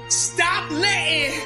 Stop letting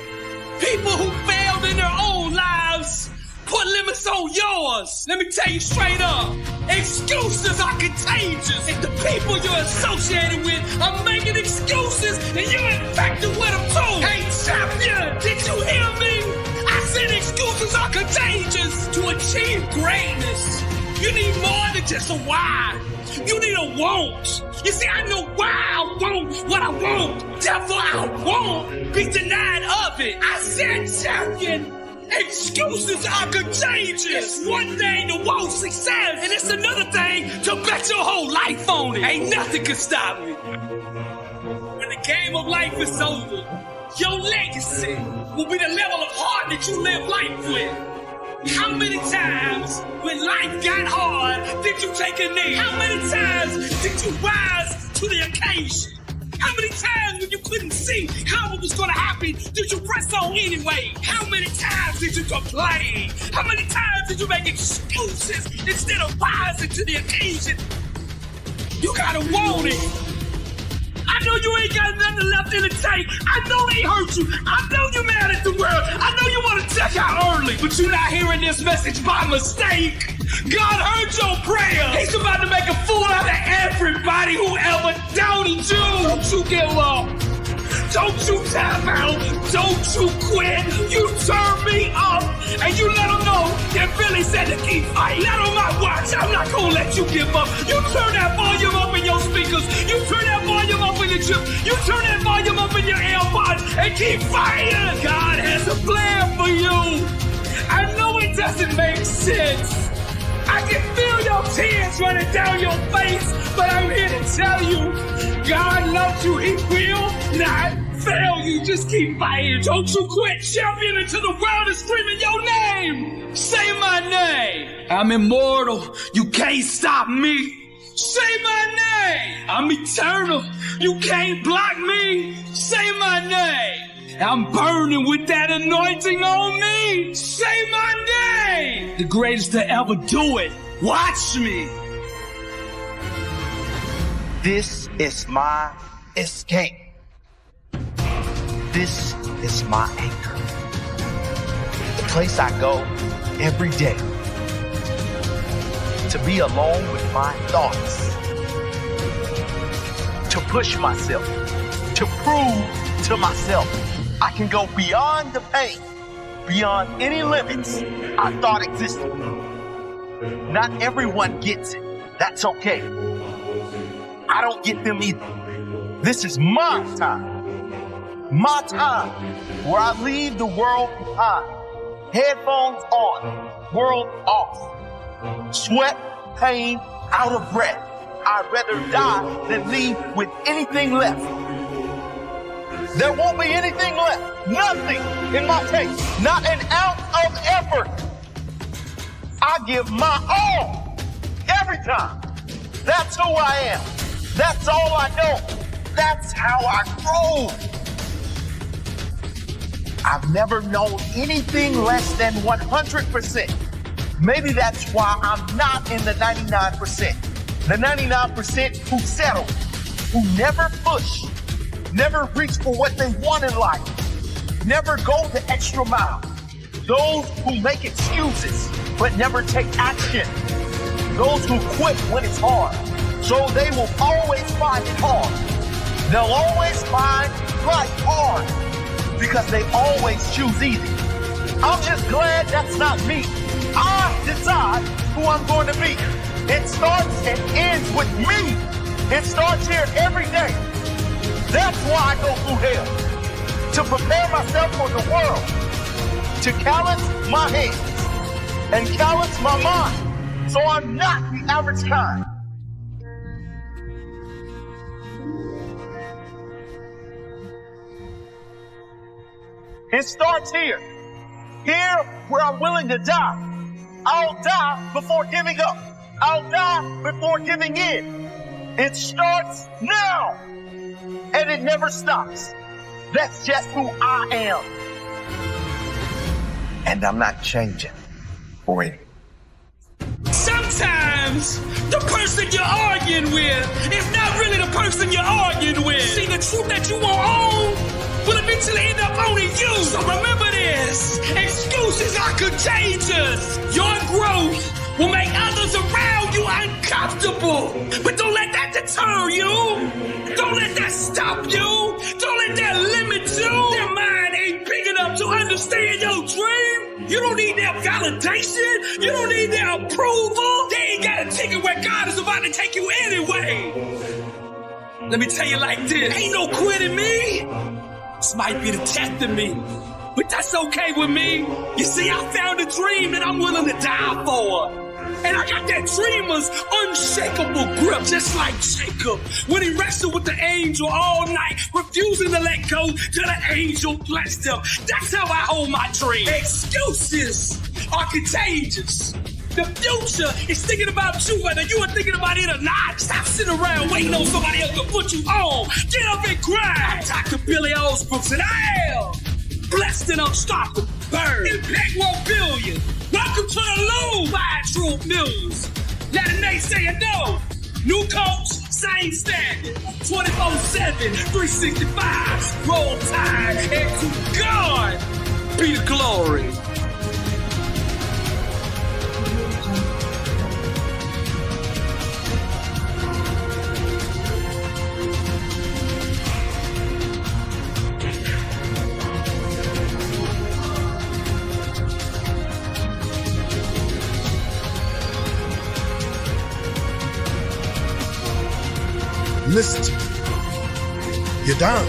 people who failed in their own lives put limits on yours. Let me tell you straight up, excuses are contagious. If the people you're associated with are making excuses, then you're infected with them too. Hey, champion, did you hear me? I said excuses are contagious. To achieve greatness, you need more than just a why. You need a want. You see, I know why I want what I want. Therefore, I won't be denied of it. I said, champion, excuses are contagious. It's one thing to want success, and it's another thing to bet your whole life on it. Ain't nothing can stop me. When the game of life is over, your legacy will be the level of heart that you live life with. How many times when life got hard did you take a knee? How many times did you rise to the occasion? How many times when you couldn't see how it was going to happen did you press on anyway? How many times did you complain? How many times did you make excuses instead of rising to the occasion? You gotta want it. I know you ain't got nothing left in the tank. I know they hurt you. I know you're mad at the world. I know you want to check out early, but you're not hearing this message by mistake. God heard your prayer. He's about to make a fool out of everybody who ever doubted you. Don't you give up. Don't you tap out. Don't you quit. You turn me up and you let them know that Billy said to keep fighting. Not on my watch. I'm not going to let you give up. You turn that volume up in your speakers. You turn that volume up in the gym. You turn that volume up in your AirPods and keep fighting. God has a plan for you. I know it doesn't make sense. I can feel your tears running down your face, but I'm here to tell you, God loves you. He will not fail you. Just keep fighting. Don't you quit. Champion until the world is screaming your name. Say my name. I'm immortal. You can't stop me. Say my name. I'm eternal. You can't block me. Say my name. I'm burning with that anointing on me. Say my name. The greatest to ever do it. Watch me. This is my escape. This is my anchor. The place I go every day to be alone with my thoughts, to push myself, to prove to myself I can go beyond the pain, beyond any limits I thought existed. Not everyone gets it. That's okay. I don't get them either. This is my time. My time where I leave the world behind. Headphones on, world off. Sweat, pain, out of breath. I'd rather die than leave with anything left. There won't be anything left. Nothing in my tank. Not an ounce of effort. I give my all every time. That's who I am. That's all I know. That's how I grow. I've never known anything less than 100%. Maybe that's why I'm not in the 99%. The 99% who settle, who never push, never reach for what they want in life, never go the extra mile. Those who make excuses but never take action. Those who quit when it's hard. So they will always find it hard. They'll always find life hard because they always choose easy. I'm just glad that's not me. I decide who I'm going to be. It starts and ends with me. It starts here every day. That's why I go through hell. To prepare myself for the world. To callous my hands and callous my mind. So I'm not the average kind. It starts here. Here where I'm willing to die. I'll die before giving up. I'll die before giving in. It starts now. And it never stops. That's just who I am. And I'm not changing for it. Sometimes the person you're arguing with is not really the person you're arguing with. See, the truth that you won't own will eventually eventually end up owning you. So remember this, excuses are contagious. Your growth will make others around you uncomfortable. But don't let that deter you. Don't let that stop you. Don't let that limit you. Their mind ain't big enough to understand your dream. You don't need their validation. You don't need their approval. They ain't got a ticket where God is about to take you anyway. Let me tell you like this, ain't no quitting me. This might be the test of me, but that's okay with me. You see, I found a dream that I'm willing to die for. And I got that dreamer's unshakable grip, just like Jacob when he wrestled with the angel all night, refusing to let go till the angel blessed him. That's how I hold my dream. Excuses are contagious. The future is thinking about you, whether you are thinking about it or not. Stop sitting around waiting on somebody else to put you on. Get up and grind. I'm Dr. Billy Osbrooks, and I am blessed and unstoppable. Bird. Impact 1 billion. Welcome to the low. 5 true millions. Let a naysayer know. New coach, same standard. 24/7, 365. Roll Tide, and to God be the glory. Listen to me. You're down,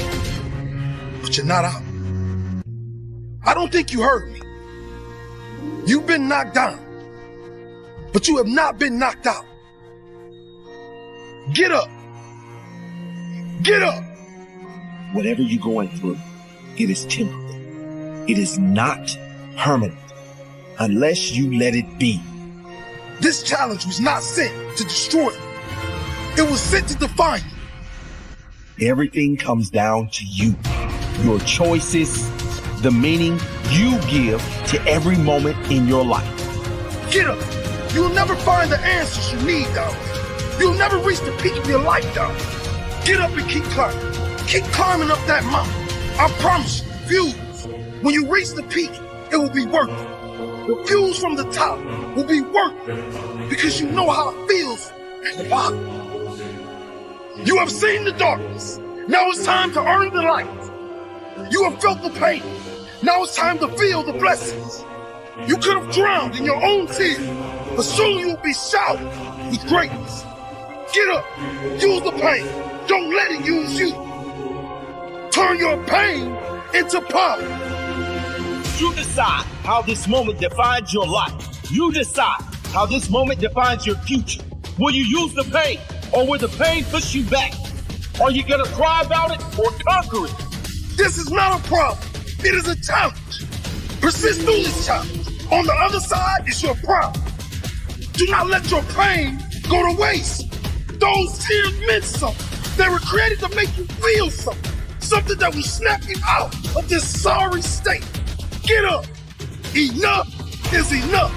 but you're not out. I don't think you heard me. You've been knocked down, but you have not been knocked out. Get up. Get up. Whatever you're going through, it is temporary. It is not permanent unless you let it be. This challenge was not sent to destroy you. It was sent to define you. Everything comes down to you, your choices, the meaning you give to every moment in your life. Get up. You'll never find the answers you need down there. You'll never reach the peak of your life down there. Get up and keep climbing. Keep climbing up that mountain. I promise you, views, when you reach the peak, it will be worth it. The views from the top will be worth it because you know how it feels at the bottom. You have seen the darkness. Now it's time to earn the light. You have felt the pain. Now it's time to feel the blessings. You could have drowned in your own tears, but soon you will be showered with greatness. Get up. Use the pain. Don't let it use you. Turn your pain into power. You decide how this moment defines your life. You decide how this moment defines your future. Will you use the pain, or will the pain push you back? Are you gonna cry about it or conquer it? This is not a problem. It is a challenge. Persist through this challenge. On the other side is your problem. Do not let your pain go to waste. Those tears meant something. They were created to make you feel something. Something that will snap you out of this sorry state. Get up. Enough is enough.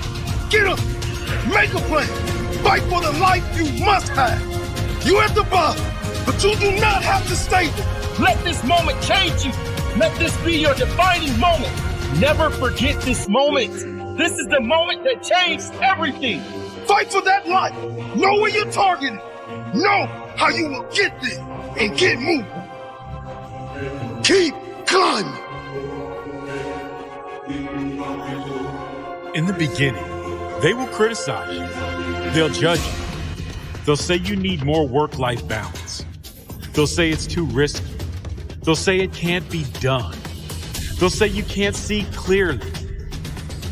Get up. Make a plan. Fight for the life you must have. You're at the bottom, but you do not have to stay there. Let this moment change you. Let this be your defining moment. Never forget this moment. This is the moment that changed everything. Fight for that life. Know where you're targeted. Know how you will get there and get moving. Keep climbing. In the beginning, they will criticize you. They'll judge you. They'll say you need more work-life balance. They'll say it's too risky. They'll say it can't be done. They'll say you can't see clearly.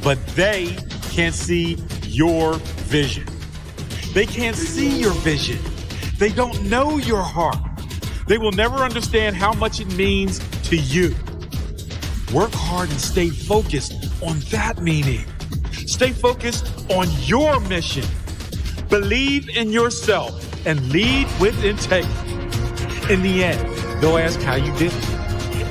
But they can't see your vision. They can't see your vision. They don't know your heart. They will never understand how much it means to you. Work hard and stay focused on that meaning. Stay focused on your mission. Believe in yourself and lead with integrity. In the end, they'll ask how you did it.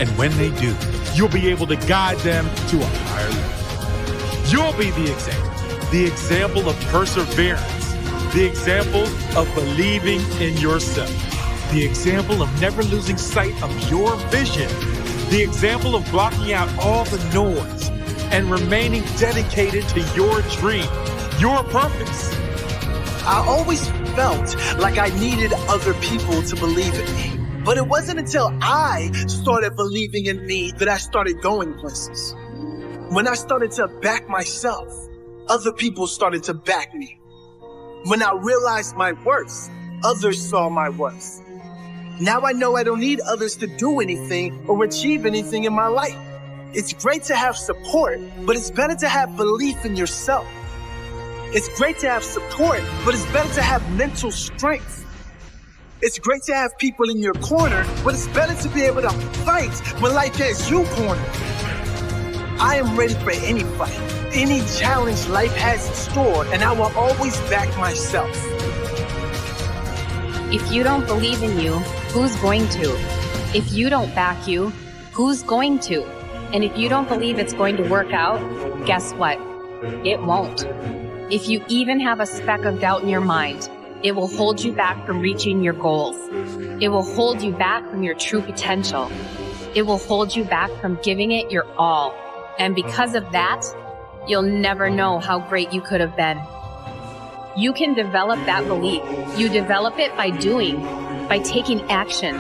And when they do, you'll be able to guide them to a higher level. You'll be the example of perseverance, the example of believing in yourself, the example of never losing sight of your vision, The example of blocking out all the noise and remaining dedicated to your dream, your purpose. I always felt like I needed other people to believe in me. But it wasn't until I started believing in me that I started going places. When I started to back myself, other people started to back me. When I realized my worth, others saw my worth. Now I know I don't need others to do anything or achieve anything in my life. It's great to have support, but it's better to have belief in yourself. It's great to have support, but it's better to have mental strength. It's great to have people in your corner, but it's better to be able to fight when life has you cornered. I am ready for any fight, any challenge life has in store, and I will always back myself. If you don't believe in you, who's going to? If you don't back you, who's going to? And if you don't believe it's going to work out, guess what? It won't. If you even have a speck of doubt in your mind, it will hold you back from reaching your goals. It will hold you back from your true potential. It will hold you back from giving it your all. And because of that, you'll never know how great you could have been. You can develop that belief. You develop it by doing, by taking action.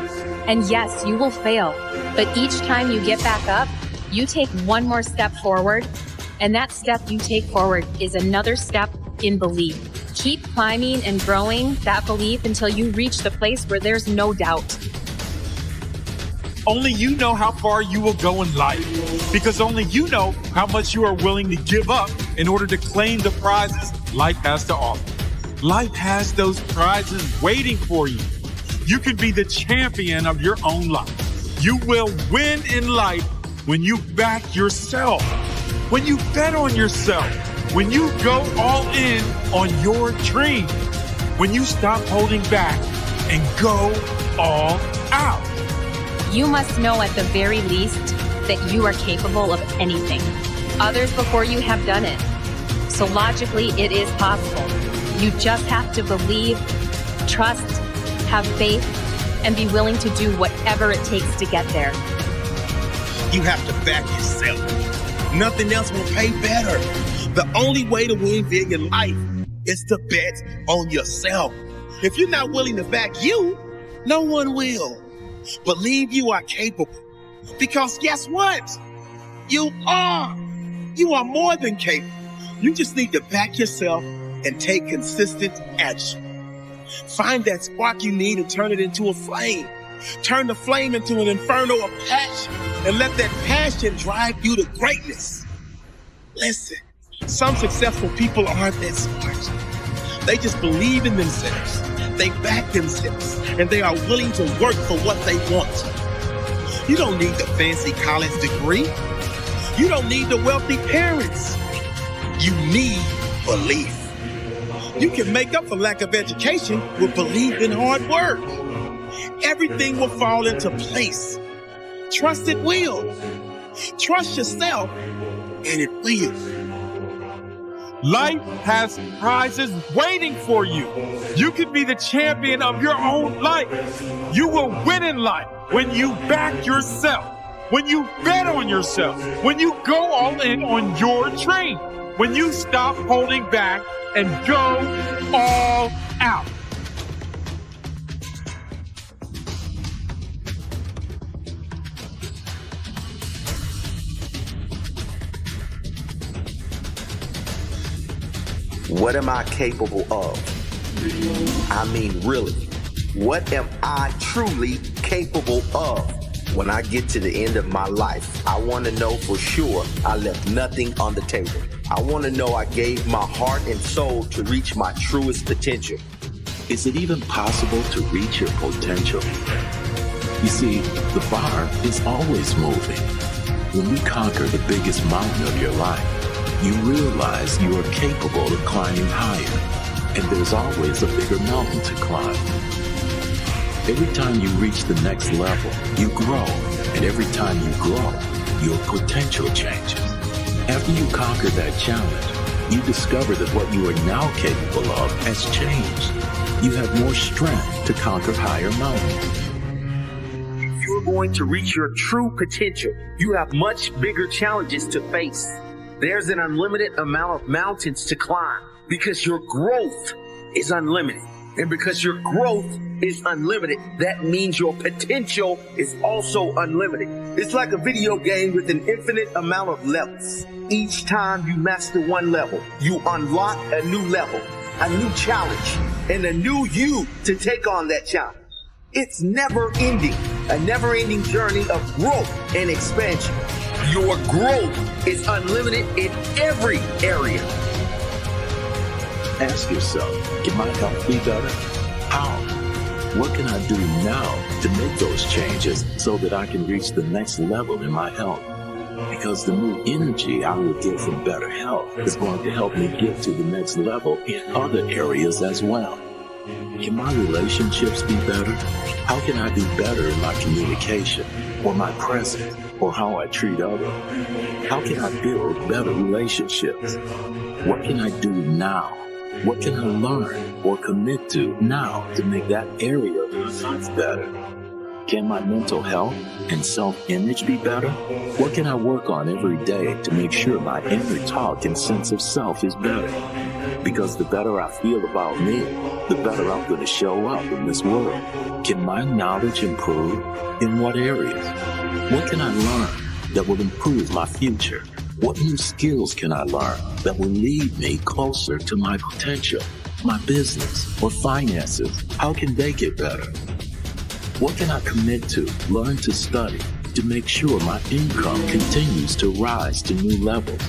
And yes, you will fail, but each time you get back up, you take one more step forward, and that step you take forward is another step in belief. Keep climbing and growing that belief until you reach the place where there's no doubt. Only you know how far you will go in life, because only you know how much you are willing to give up in order to claim the prizes life has to offer. Life has those prizes waiting for you. You can be the champion of your own life. You will win in life when you back yourself, when you bet on yourself, when you go all in on your dream, when you stop holding back and go all out. You must know at the very least that you are capable of anything. Others before you have done it. So logically, it is possible. You just have to believe, trust, have faith, and be willing to do whatever it takes to get there. You have to back yourself. Nothing else will pay better. The only way to win big in life is to bet on yourself. If you're not willing to back you, no one will. Believe you are capable. Because guess what? You are more than capable. You just need to back yourself and take consistent action. Find that spark you need and turn it into a flame. Turn the flame into an inferno of passion and let that passion drive you to greatness. Listen, some successful people aren't that smart. They just believe in themselves. They back themselves and they are willing to work for what they want. You don't need the fancy college degree. You don't need the wealthy parents. You need belief. You can make up for lack of education with belief in hard work. Everything will fall into place. Trust it will. Trust yourself, and it will. Life has prizes waiting for you. You can be the champion of your own life. You will win in life when you back yourself, when you bet on yourself, when you go all in on your dream, when you stop holding back and go all out. What am I capable of? I mean, really, what am I truly capable of? When I get to the end of my life, I want to know for sure I left nothing on the table. I want to know I gave my heart and soul to reach my truest potential. Is it even possible to reach your potential? You see, the bar is always moving. When you conquer the biggest mountain of your life, you realize you are capable of climbing higher, and there's always a bigger mountain to climb. Every time you reach the next level, you grow, and every time you grow, your potential changes. After you conquer that challenge, you discover that what you are now capable of has changed. You have more strength to conquer higher mountains. If you're you're going to reach your true potential, you have much bigger challenges to face. There's an unlimited amount of mountains to climb because your growth is unlimited. And because your growth is unlimited, that means your potential is also unlimited. It's like a video game with an infinite amount of levels. Each time you master one level, you unlock a new level, a new challenge, and a new you to take on that challenge. It's never ending, a never ending journey of growth and expansion. Your growth is unlimited in every area. Ask yourself, can my health be better? How? What can I do now to make those changes so that I can reach the next level in my health? Because the new energy I will get from better health is going to help me get to the next level in other areas as well. Can my relationships be better? How can I do better in my communication or my presence or how I treat others? How can I build better relationships? What can I do now? What can I learn or commit to now to make that area of my life better? Can my mental health and self-image be better? What can I work on every day to make sure my inner talk and sense of self is better? Because the better I feel about me, the better I'm going to show up in this world. Can my knowledge improve? In what areas? What can I learn that will improve my future? What new skills can I learn that will lead me closer to my potential? My business or finances, how can they get better? What can I commit to, learn to study, to make sure my income continues to rise to new levels?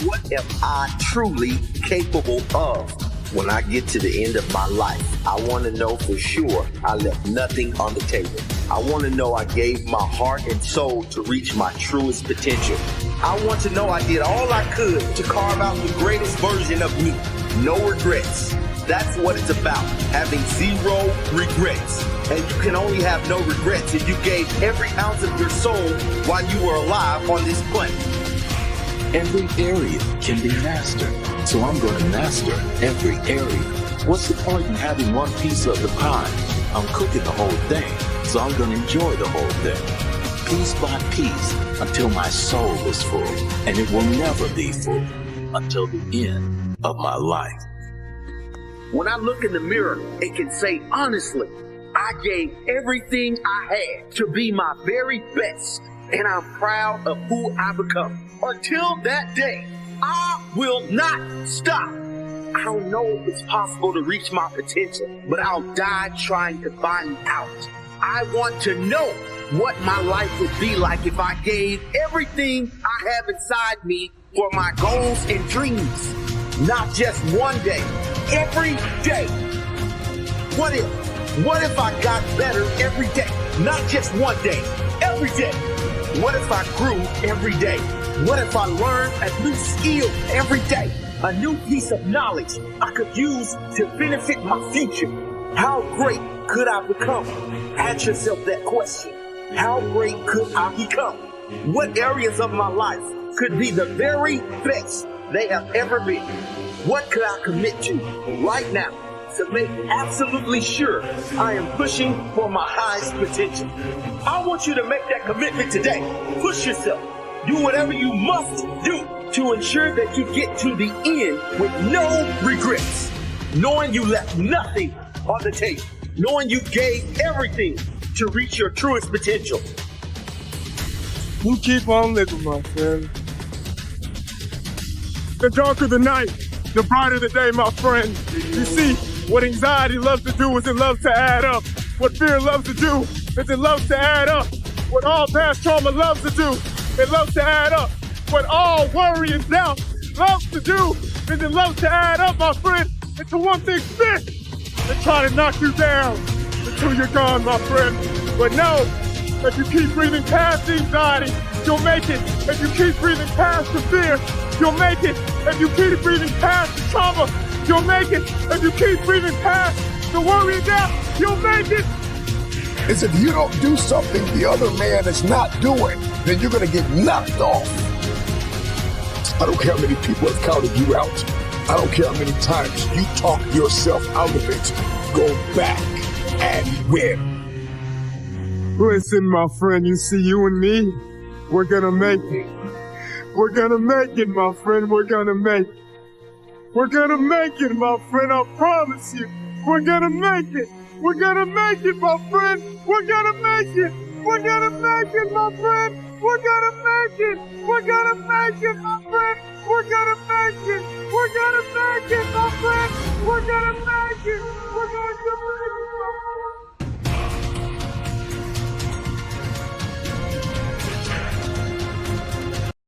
What am I truly capable of? When I get to the end of my life, I want to know for sure I left nothing on the table. I want to know I gave my heart and soul to reach my truest potential. I want to know I did all I could to carve out the greatest version of me. No regrets. That's what it's about, having zero regrets. And you can only have no regrets if you gave every ounce of your soul while you were alive on this planet. Every area can be mastered, so I'm going to master every area. What's the point in having one piece of the pie? I'm cooking the whole thing, so I'm going to enjoy the whole thing. Piece by piece, until my soul is full, and it will never be full until the end of my life. When I look in the mirror, it can say honestly, I gave everything I had to be my very best, and I'm proud of who I become. Until that day, I will not stop. I don't know if it's possible to reach my potential, but I'll die trying to find out. I want to know what my life would be like if I gave everything I have inside me for my goals and dreams. Not just one day, every day. What if I got better every day? Not just one day, every day. What if I grew every day? What if I learned a new skill every day? A new piece of knowledge I could use to benefit my future. How great could I become? Ask yourself that question. How great could I become? What areas of my life could be the very best they have ever been? What could I commit to right now to make absolutely sure I am pushing for my highest potential? I want you to make that commitment today. Push yourself. Do whatever you must do to ensure that you get to the end with no regrets. Knowing you left nothing on the table. Knowing you gave everything to reach your truest potential. You keep on living, my friend. The darker the night, the brighter the day, my friend. You see, what anxiety loves to do is it loves to add up. What fear loves to do is it loves to add up. What all past trauma loves to do, it loves to add up. What all worry and doubt loves to do is it loves to add up, my friend, into one big fist and try to knock you down until you're gone, my friend. But know that you keep breathing past the anxiety, you'll make it. If you keep breathing past the fear, you'll make it. If you keep breathing past the trauma, you'll make it. If you keep breathing past the worry and doubt, you'll make it. Is if you don't do something the other man is not doing, then you're going to get knocked off. I don't care how many people have counted you out. I don't care how many times you talk yourself out of it. Go back and win. Listen, my friend, you see, you and me, we're gonna make it. We're gonna make it, my friend. We're gonna make it. We're gonna make it, my friend. I promise you. We're gonna make it. We're gonna make it, my friend. We're gonna make it. We're gonna make it, my friend. We're gonna make it. We're gonna make it, my friend. We're gonna make it. We're gonna make it, my friend. We're gonna make it. We're gonna make it, my friend.